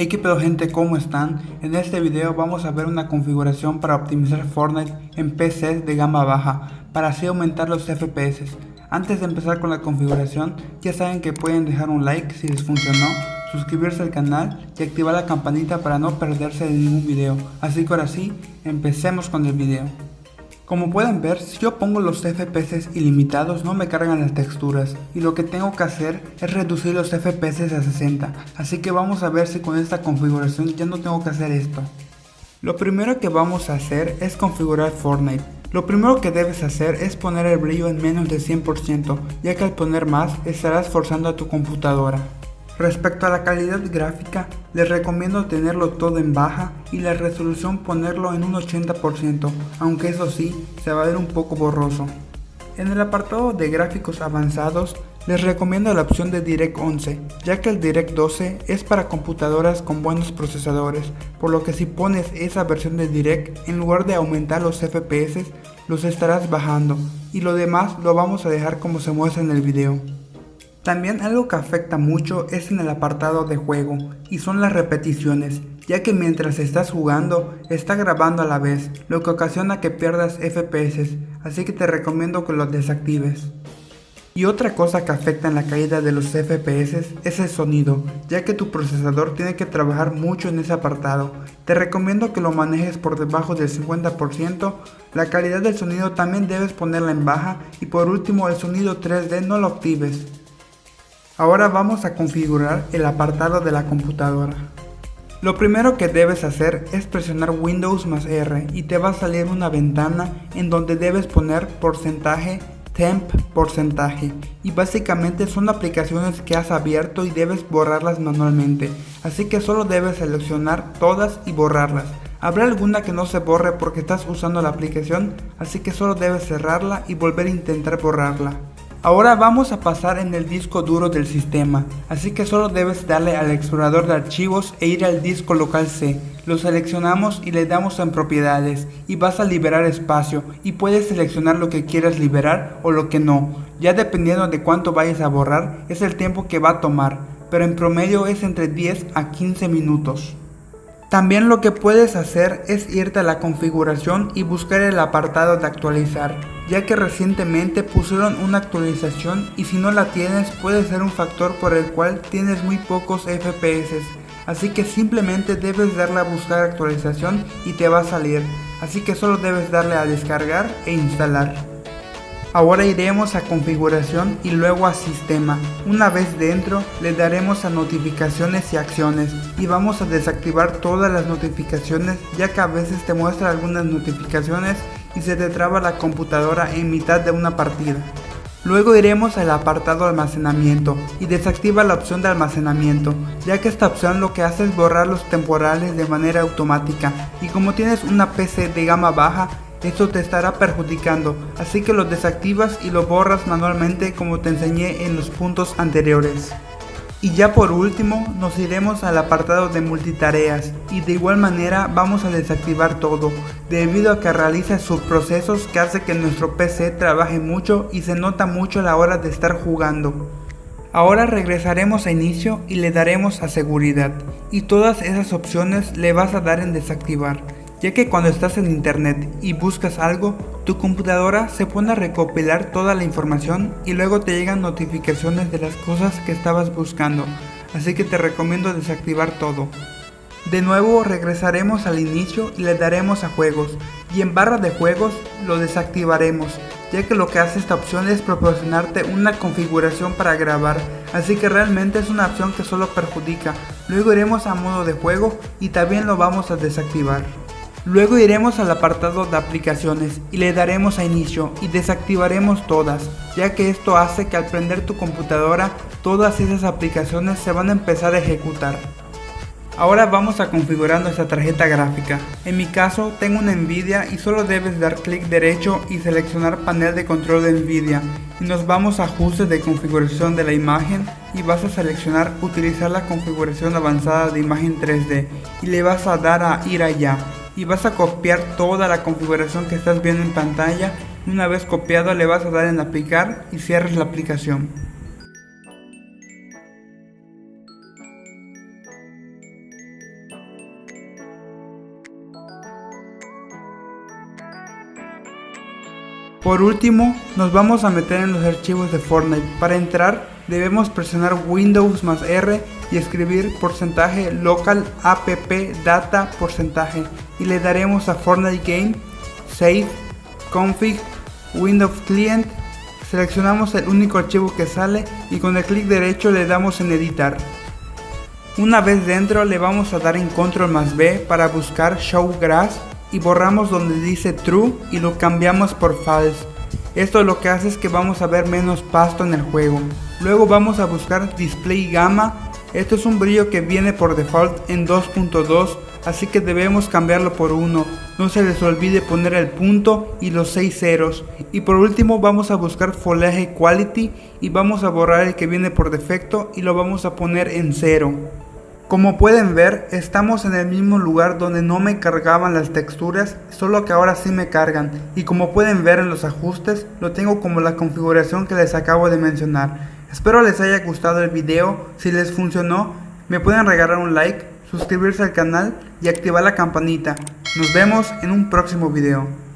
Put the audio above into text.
Hey, qué pedo gente, ¿cómo están? En este video vamos a ver una configuración para optimizar Fortnite en PCs de gama baja, para así aumentar los FPS. Antes de empezar con la configuración, ya saben que pueden dejar un like si les funcionó, suscribirse al canal y activar la campanita para no perderse de ningún video. Así que ahora sí, empecemos con el video. Como pueden ver, si yo pongo los FPS ilimitados no me cargan las texturas y lo que tengo que hacer es reducir los FPS a 60, así que vamos a ver si con esta configuración ya no tengo que hacer esto. Lo primero que vamos a hacer es configurar Fortnite. Lo primero que debes hacer es poner el brillo en menos de 100%, ya que al poner más estarás forzando a tu computadora. Respecto a la calidad gráfica, les recomiendo tenerlo todo en baja y la resolución ponerlo en un 80%, aunque eso sí, se va a ver un poco borroso. En el apartado de gráficos avanzados, les recomiendo la opción de DirectX 11, ya que el DirectX 12 es para computadoras con buenos procesadores, por lo que si pones esa versión de DirectX, en lugar de aumentar los FPS, los estarás bajando, y lo demás lo vamos a dejar como se muestra en el video. También algo que afecta mucho es en el apartado de juego, y son las repeticiones, ya que mientras estás jugando, está grabando a la vez, lo que ocasiona que pierdas FPS, así que te recomiendo que lo desactives. Y otra cosa que afecta en la caída de los FPS es el sonido, ya que tu procesador tiene que trabajar mucho en ese apartado. Te recomiendo que lo manejes por debajo del 50%, la calidad del sonido también debes ponerla en baja y por último el sonido 3D no lo actives. Ahora vamos a configurar el apartado de la computadora. Lo primero que debes hacer es presionar Windows más R y te va a salir una ventana en donde debes poner porcentaje, temp, porcentaje, y básicamente son aplicaciones que has abierto y debes borrarlas manualmente, así que solo debes seleccionar todas y borrarlas. Habrá alguna que no se borre porque estás usando la aplicación, así que solo debes cerrarla y volver a intentar borrarla. Ahora vamos a pasar en el disco duro del sistema, así que solo debes darle al explorador de archivos e ir al disco local C. Lo seleccionamos y le damos en propiedades y vas a liberar espacio y puedes seleccionar lo que quieras liberar o lo que no. Ya dependiendo de cuánto vayas a borrar es el tiempo que va a tomar, pero en promedio es entre 10 a 15 minutos. También lo que puedes hacer es irte a la configuración y buscar el apartado de actualizar, ya que recientemente pusieron una actualización y si no la tienes puede ser un factor por el cual tienes muy pocos FPS, así que simplemente debes darle a buscar actualización y te va a salir, así que solo debes darle a descargar e instalar. Ahora iremos a configuración y luego a sistema. Una vez dentro le daremos a notificaciones y acciones y vamos a desactivar todas las notificaciones, ya que a veces te muestra algunas notificaciones y se te traba la computadora en mitad de una partida. Luego iremos al apartado almacenamiento y desactiva la opción de almacenamiento, ya que esta opción lo que hace es borrar los temporales de manera automática y como tienes una PC de gama baja, esto te estará perjudicando, así que lo desactivas y lo borras manualmente como te enseñé en los puntos anteriores. Y ya por último nos iremos al apartado de multitareas y de igual manera vamos a desactivar todo, debido a que realiza subprocesos que hace que nuestro PC trabaje mucho y se nota mucho a la hora de estar jugando. Ahora regresaremos a inicio y le daremos a seguridad y todas esas opciones le vas a dar en desactivar, ya que cuando estás en internet y buscas algo, tu computadora se pone a recopilar toda la información y luego te llegan notificaciones de las cosas que estabas buscando, así que te recomiendo desactivar todo. De nuevo regresaremos al inicio y le daremos a juegos, y en barra de juegos lo desactivaremos, ya que lo que hace esta opción es proporcionarte una configuración para grabar, así que realmente es una opción que solo perjudica. Luego iremos a modo de juego y también lo vamos a desactivar. Luego iremos al apartado de aplicaciones y le daremos a inicio y desactivaremos todas, ya que esto hace que al prender tu computadora todas esas aplicaciones se van a empezar a ejecutar. Ahora vamos a configurar nuestra tarjeta gráfica. En mi caso tengo una Nvidia y solo debes dar clic derecho y seleccionar panel de control de Nvidia y nos vamos a ajustes de configuración de la imagen y vas a seleccionar utilizar la configuración avanzada de imagen 3D y le vas a dar a ir allá. Y vas a copiar toda la configuración que estás viendo en pantalla. Una vez copiado le vas a dar en aplicar y cierras la aplicación. Por último, nos vamos a meter en los archivos de Fortnite. Para entrar, debemos presionar Windows más R y escribir porcentaje local app data porcentaje y le daremos a Fortnite Game, Save, Config, Windows Client, seleccionamos el único archivo que sale y con el clic derecho le damos en editar. Una vez dentro le vamos a dar en Control más B para buscar Show Grass y borramos donde dice True y lo cambiamos por False. Esto lo que hace es que vamos a ver menos pasto en el juego. Luego vamos a buscar Display Gamma. Esto es un brillo que viene por default en 2.2, así que debemos cambiarlo por 1. No se les olvide poner el punto y los 6 ceros. Y por último vamos a buscar Foliage Quality y vamos a borrar el que viene por defecto y lo vamos a poner en 0. Como pueden ver, estamos en el mismo lugar donde no me cargaban las texturas, solo que ahora sí me cargan. Y como pueden ver en los ajustes, lo tengo como la configuración que les acabo de mencionar. Espero les haya gustado el video. Si les funcionó, me pueden regalar un like, suscribirse al canal y activar la campanita. Nos vemos en un próximo video.